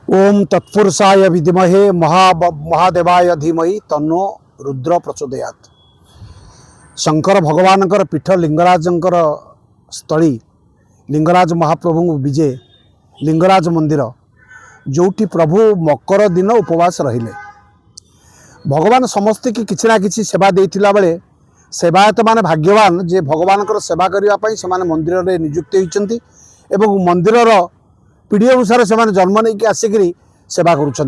ओम तत्पुरुषाय विद्महे महादेवाय धीमहि तन्नो रुद्र प्रचोदयात्। शंकर भगवानकर पीठ लिंगराजंकर स्थली लिंगराज महाप्रभु विजे लिंगराज मंदिर जोटी प्रभु मकर दिन उपवास रहिले। भगवान समस्ते की किछि ना किछि सेवा देइथिला बेले सेवायत माने भाग्यवान जे भगवानकर सेवा करिया पई सेमाने मंदिर रे नियुक्त होइचंती एवं मंदिरर पीढ़ी अनुसार से जन्म नहीं आसिक सेवा करुँच।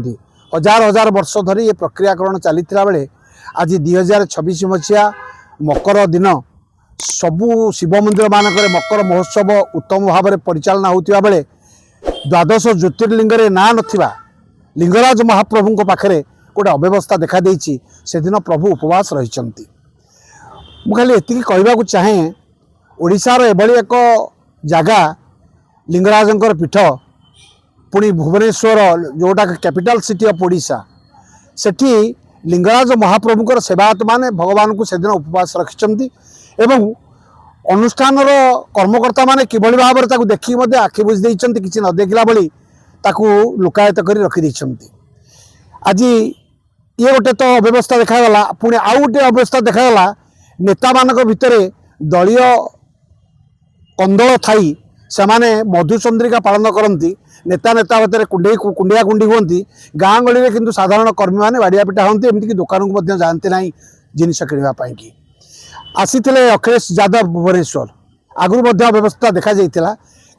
हजार हजार वर्ष धरी ये प्रक्रियाकरण चली बेले आज 2026 मसीहा मकर दिन सबू शिव मंदिर मानक मकर महोत्सव उत्तम भाव में परिचालना होता बेले द्वादश ज्योतिर्लिंग ना नथिबा लिंगराज महाप्रभु पाखे गोटे अव्यवस्था देखा देइछि। से दिन प्रभु उपवास रही। खाली एतिकी कहवाक चाहे ओडिशार एभली एक जगह लिंगराजंकर पीठ पुणी भुवनेश्वर जोटा कैपिटल सिटी ऑफ ओडिशा सेठी लिंगराज महाप्रभुकर सेवायत माने भगवान को सेदिन उपवास रखिछंती एवं अनुष्ठान कर्मकर्ता माने किभली भाव में देखी आखि बुझी देइछंती किछि न देखला भली ताकू लुकायत करी रखी देइछंती। आज ये गोटे तो अव्यवस्था देखागला पुणी आउ गोटे अव्यवस्था देखागला नेता मानक भितरे दलीय कंदल थाई सेमाने मधुचंद्रिका पालन करती नेता नेता भितर कुंडिया कुंडी हमें गाँ गली में किंतु साधारण कर्मी मैंने बाड़िया पिटा होती एमती दुकान को जाती ना जिनस किणापी की आसी अखिलेश यादव भुवनेश्वर आगुरी व्यवस्था देखा जाता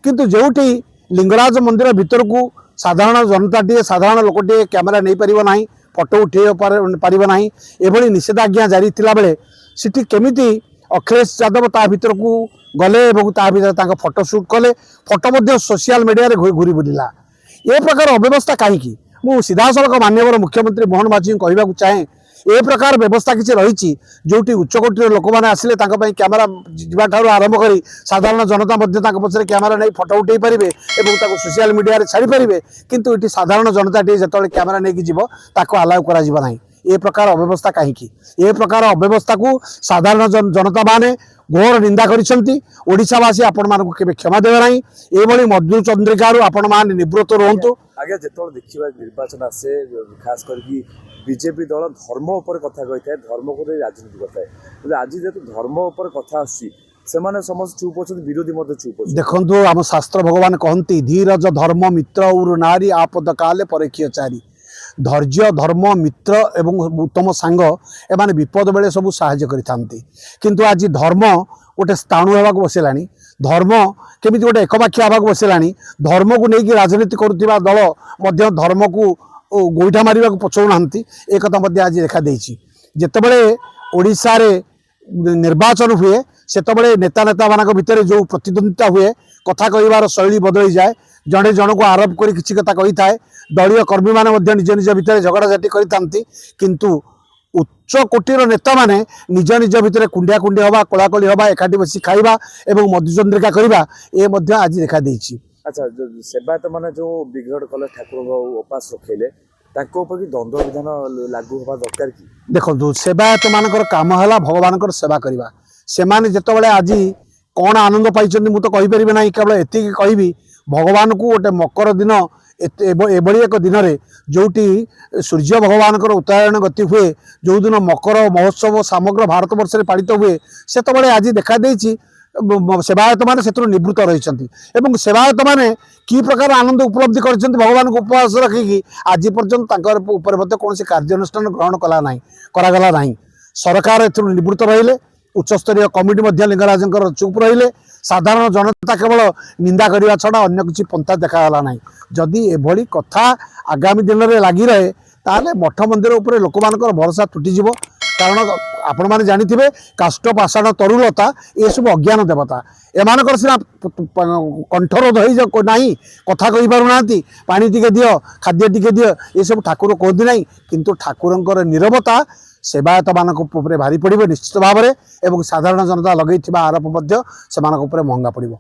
किंतु जोटी लिंगराज मंदिर भीतर को साधारण जनता साधारण लोकटे कैमेरा नहीं पार ना फोटो उठे पार ना एभली निषेधाज्ञा जारी थिला बेले सिटी केमिति अखिलेश यादव ता भीतर को गले भीतर फोटो शूट कले फोटो सोशल मीडिया रे घूरी बुलिला। ए प्रकार अव्यवस्था कहीं मु सीधा सड़क माननीय मुख्यमंत्री मोहन माझी कहवाक चाहे ए प्रकार व्यवस्था किसी रही जोटी उच्चकोटीर लोक मैंने आसिले कैमेरा जाठार आरंभ कर साधारण जनता पचर कैमेरा नहीं फोटो उठे पारे और सोशल मीडिया रे छाड़ी पारे किंतु ये साधारण जनता जो कैमेरा नहीं जीव अलाउ करा ए प्रकार अव्यवस्था कहीं ए प्रकार अव्यवस्था को साधारण जनता माने घोर निंदा करिसेंती। आपण मानक केबे क्षमा देबे नाही एभली मधु चंद्रिका आपण मान निवृत्त रहंतु। आगे जेतोल देखिबा निर्वाचन आसे खास करके बीजेपी दल धर्म ऊपर कथा कही धर्म को राजनीति करता है आज जेतु धर्म ऊपर कथा आसी सेमाने समस्त चुप अछन विरोधी मते चुप अछन। देखंतु आम शास्त्र भगवान कहंती धीरज धर्म मित्र और नारी आपद काले परीक्षीय चारी धैर्य धर्म मित्र एवं उत्तम सांग एमाने विपद बेले सब साहाय्य करिथांती किंतु आज धर्म गोटे स्थाणु होगा बसिलानी धर्म केमी गोटे एकवाक्य होगा बसिलानी धर्म को लेकिन राजनीति करुवा दल मध्य धर्म को गोईठा मारे पछौना एक कथा आज देखा देछि। जेतेबेले ओडिशा रे निर्वाचन हुए सेतबेले नेता नेता मानक भितर जो प्रतिद्वंदिता हुए कथा कहिबार शैली बदली जाए जड़े जन को आरोप कर किसी कथा कही थाए दलीय कर्मी माने निज निज भितर झगड़ाझाटी करती किंतु उच्च कोटीर नेता माने निज निज भितर कुंडिया कुंडी हवा कोलाकोली हवा एकाठी बसी खाइबा एवं मधुचंद्रिका करबा ए मध्ये आज देखा देछि। अच्छा सेवायत माने जो बिगड़ कले ठाकुर उपास रखेले ताको ऊपर दंड विधान लागू होबा दरकार कि देखो सेवायत मानकर काम है भगवानकर सेवा करवा से जिते आज कौन आनंद पाई मुझे तो कहीपर ना केवल एति कहि भगवान को गोटे मकर दिन एभली एक दिन में जोटी सूर्य भगवान उत्तरायण गति हुए जो दिन मकर महोत्सव समग्र भारत वर्ष में पालित हुए से आज देखा देछि सेवायत माने से निवृत्त रही सेवायत माने कि प्रकार आनंद उपलब्धि कर भगवान को उपवास रखिकी आज पर्यंत कौन कार्यानुष्ठान ग्रहण करागला ना सरकार निवृत्त रहिले उच्चस्तरीय कमिटी लिंगराजंकर चुप रहिले साधारण जनता केवल निंदा करने छड़ा अन्य किसी पंथा देखागला ना जदि एभली कथा आगामी दिन में लगी रहे ताले मठ मंदिर उपर लोक मानकर भरोसा तुटिजिव कारण आपण मैंने जानिथिबे काष्ट पाषाण तरुलता ये सब अज्ञान देवता एमानकर सिना कंठरोध हो ना कथा कही पारुना पानी टिके दियो खाद्य टिके दियो ये सब ठाकुर कहती ना किंतु ठाकुरंकर नीरवता सेवायत मानक भारी पड़े निश्चित भाव में एवं साधारण जनता लगे आरोप से महंगा पड़ो।